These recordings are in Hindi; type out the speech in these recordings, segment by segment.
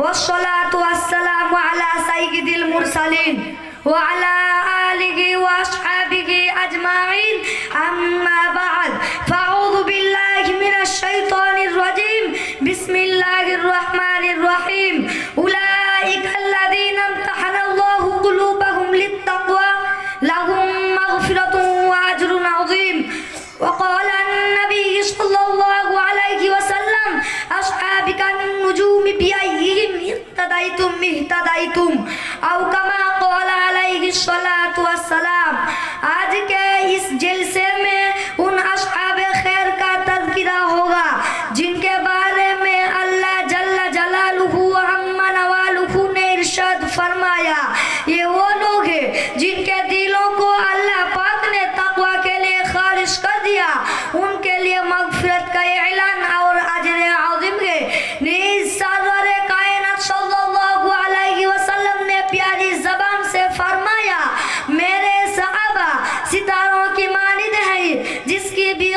वस्सलातु वस्सलामु अला सय्यिदिल मुरसलीन व अला आलिहि व अस्हाबिहि अजमाइन अम्मा बाद फ़अऊज़ु बिल्लाहि मिनश शैतानिर रजीम बिस्मिल्लाहिर रहमानिर रहीम उलाइकल्लज़ीना इम्तहनल्लाहु क़ुलूबहुम लित्तक़वा लहुम मग़फ़िरतुन व अज्रुन अज़ीम वक़ाल अन्नबी सल्लल्लाहु अलैहि वसल्लम अस्हाबी कन्नुजूमि बिअय्यिहिम इह्तदैतुम औ कमा क़ाल अलैहि सलातु वस्सलाम। आज के इस जलसे में उन अस्हाबे खैर का तज़किरा होगा जिनके बारे में अल्लाह जल्ल जलालुहु व अम्मा नवालुहु ने इरशाद फरमाया, ये वो लोग हैं जिनके दिलों को अल्लाह पाक ने तक़वा के लिए खालिश कर दिया, उनके लिए मग़फ़िरत का ऐलान और अजर अज़ीम है। नीज़ सरवर कायनात सल्लल्लाहु अलैहि वसल्लम ने प्यारी ज़बान से फरमाया, मेरे सहाबा सितारों की मानिंद है जिसकी भी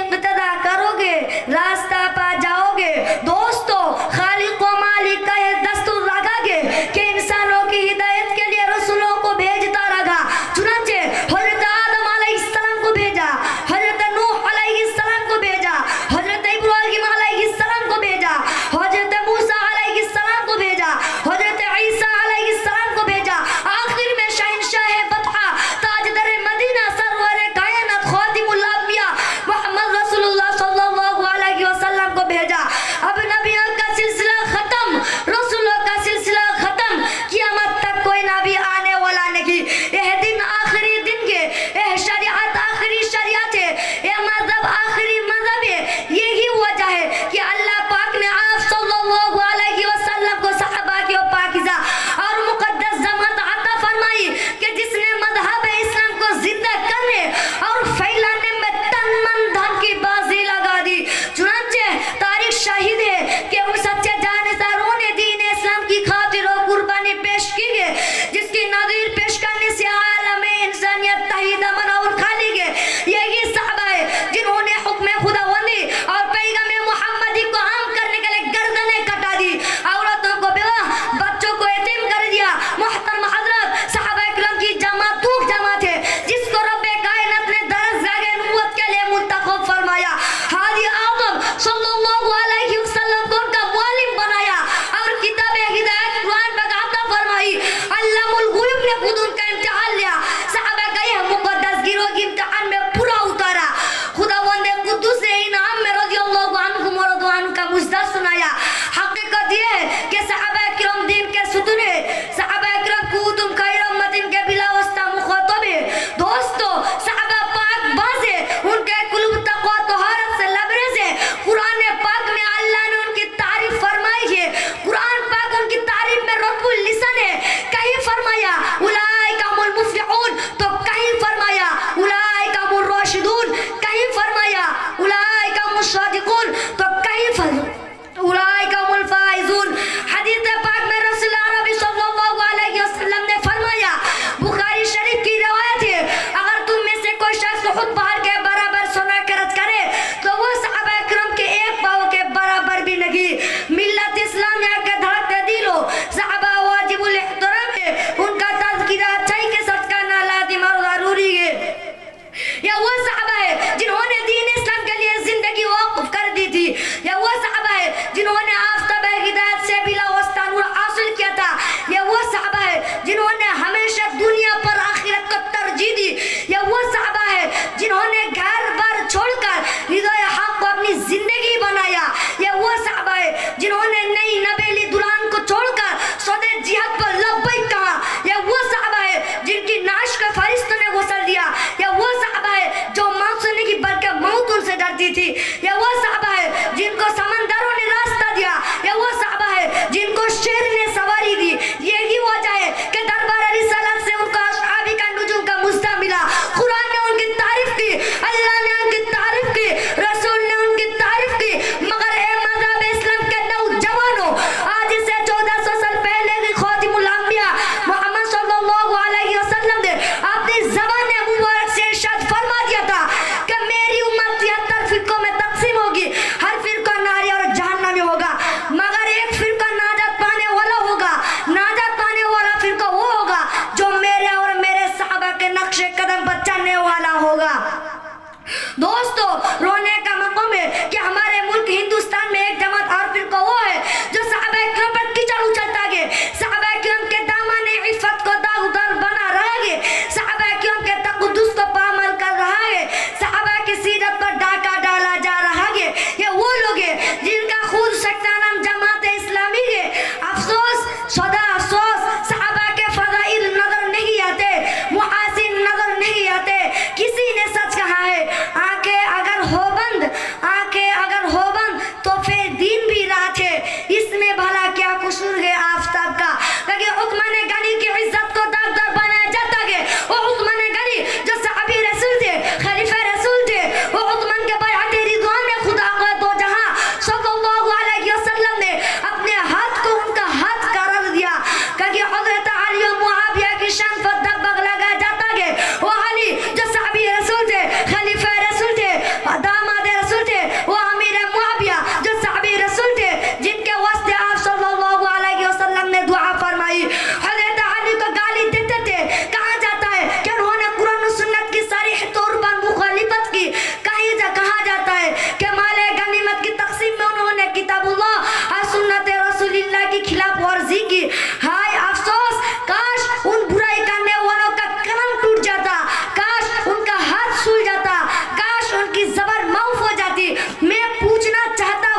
दोस्तों रोने का मकाम है कि हमारे मुल्क हिंदुस्तान में एक जमात और फिरका वो है जो सहाबा किराम पर कीचड़ उछलता है, सहाबा किराम के दामन इफ़्फ़त को दागदार बना रहा है, सहाबा किराम के तक़द्दुस को पामाल कर रहा है, सहाबा की सीरत पर डाका डाला जा रहा है। ये वो लोग हैं जिनका खुद सकता नाम जमात इस्लामी है। अफसोस सदा अफसोस, सहाबा के फज़ाइल नजर नहीं आते, मुहासिन नजर नहीं आते। किसी ने सच कहा है, आंखें अगर हो बंद तो फिर दिन भी रात है, इसमें भला क्या कसूर है आफ्ताब का। क्योंकि उस्मान गनी की इज्जत को दागदार बनाया जाता है। वो उस्मान गनी जो सहाबी रसूल थे, खलीफा रसूल थे, वो उस्मान के बैअत रिज़वान में खुदा का दो जहां सल्लल्लाहु अलैहि वसल्लम ने अपने हाथ को उनका हाथ करार दिया। क्योंकि हज़रत अली और मुआविया की शान पर दबदबा लगाया जाता है। वो अली जो सहाबी रसूल थे, खलीफा रसूल थे, दामाद रसूल थे, वो अमीर मुआविया जो सहाबी रसूल थे, जिनके वास्ते आप सल्लल्लाहु अलैहि वसल्लम ने दुआ फरमाई। हज़रत अली को गाली देते थे, कहा जाता है कि उन्होंने कुरान और सुन्नत की सारीह तौर पर मुखालिफत की। कहा जाता है कि माले गनीमत की तकसीम में उन्होंने किताबुल्लाह और सुन्नत रसूलुल्लाह की खिलाफ वर्जी की। हाय अफसोस, काश उन बुराई करने वालों का कलम टूट जाता, काश उनका हाथ सूल जाता, काश उनकी ज़बर माफ हो जाती। मैं पूछना चाहता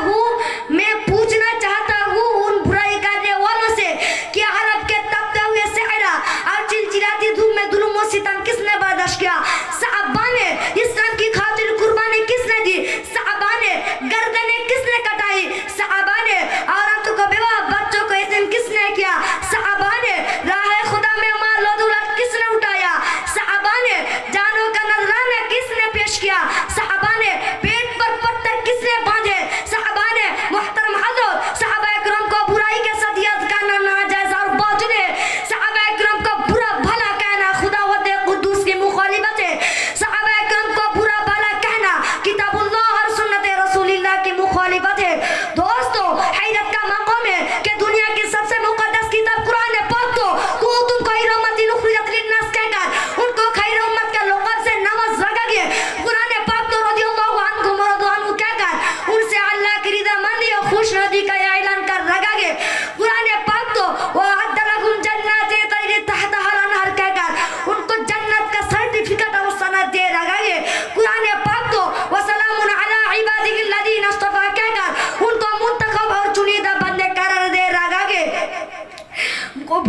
हूँ उन बुराई करने वालों से कि अरब के तपते हुए सहरा और चिलचिलाती धूप में जुल्म और सितम किसने बर्दाश्त किया? सहाबा ने इस्लाम की खातिर कुर्बानी किसने दी? सहाबा ने गर्दनें किसने कटाई? सहाबा ने औरतों को बेवा, बच्चों को यतीम किसने किया? सहाबा ने राह खुदा में माल और दौलत किसने उठाया? सहाबा ने जानों का नजराना किसने पेश किया? सहाबा ने पेट पर पत्थर किसने बांधे? सहाबा ने मुहतरम हज़रत सहाबा किराम को बुराई के साथ याद करना नाजायज और बातिल है। सहाबा किराम को बुरा भला कहना खुदावंद कुद्दूस की मुखालिफत है। सहाबा किराम को बुरा भला कहना किताबुल्लाह और सुन्नत रसूलुल्लाह की मुखालिफत है। दोस्तों, हैरत का मकाम है कि दुनिया की सबसे मुक़द्दस किताब कुरान पाक को कुंतुम खैर उम्मतिन उखरिजत लिन्नास कहकर उनको खैर उम्मत के लक़ब से नवाज़ रखा गया। कुरान पाक तो रज़ियल्लाहु अन्हु व रज़ू अन्हु कहकर उनसे अल्लाह की रज़ामंदी और खुशनुदी का ऐलान कर रखा गया। कुरान पाक तो वअद्द लहुम जन्नातिन तजरी तहतहा अल-अनहार कहकर उनको जन्नत का सर्टिफिकेट और सनद दे रखा गया। कुरान पाक तो वसलामुन अला इबादिहिल्लज़ीना इस्तफ़ा कहकर उनको मुंतखब और चुनिंदा बंदे करार दे रखा गया।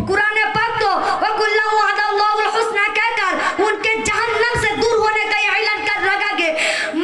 कुरान पाक तो वकुल्लहु वअदल्लाहुल हुस्ना कहकर उनके जहन्नम से दूर होने का ऐलान कर रखा गया।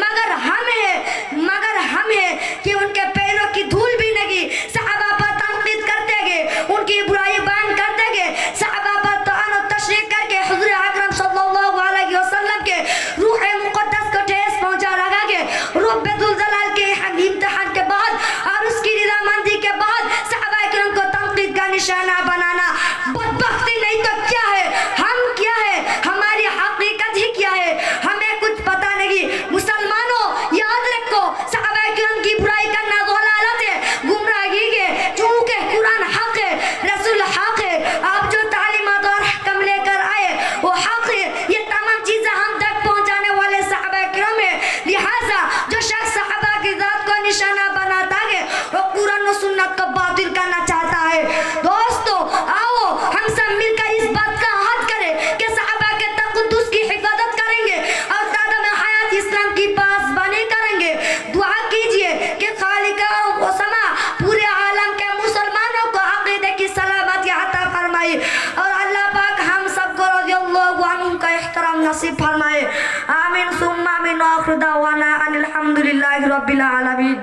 मगर हम है कि उनके पैरों की धूल भी लगी। सहाबा पर तनकीद करते गए, उनकी बुराई बयान करते गए, सहाबा पर तआन और तशरीह करके हुज़ूर अकरम सल्लल्लाहु अलैहि वसल्लम के रूह मुक़द्दस को ठेस पहुंचा रखा गया। रब्बुल जलाल के इम्तिहान के बाद और उसकी रज़ामंदी के बाद सहाबा किराम को तनकीद का निशाना बनाना बदबख्ती नहीं तो क्या है? हम क्या है? हमारी हकीकत ही क्या है? हमें कुछ पता नहीं। मुसलमानों, याद रखो, सहाबा किराम की बुराई करना ज़लालत है, गुमराही है, क्योंकि कुरान हक है, रसूल हक है, आप जो तालीमात और हुक्म लेकर आए वो हक है। ये तमाम चीज़ें हम तक पहुँचाने वाले सहाबा किराम है। लिहाजा जो शख्स सहाबा की ज़ात को निशाना बनाता है वो कुरान और सुन्नत को बातिल करना चाहता है। दोस्तों, आओ हम सब मिलकर इस बात का अहद करें कि सहाबा के तक़द्दुस की हिफाजत करेंगे और तादाम हयात इस्लाम की पासबानी करेंगे। दुआ कीजिए कि खालिका व समा पूरे आलम के मुसलमानों को अक़ीदे की सलामती अता फरमाए और अल्लाह पाक हम सबको रज़ियल्लाहु अन्हुम का एहतराम नसीब फरमाए। आमीन सुम्मा आमीन। आखिर दावाना अनिल हम्दुलिल्लाहि रब्बिल आलमीन।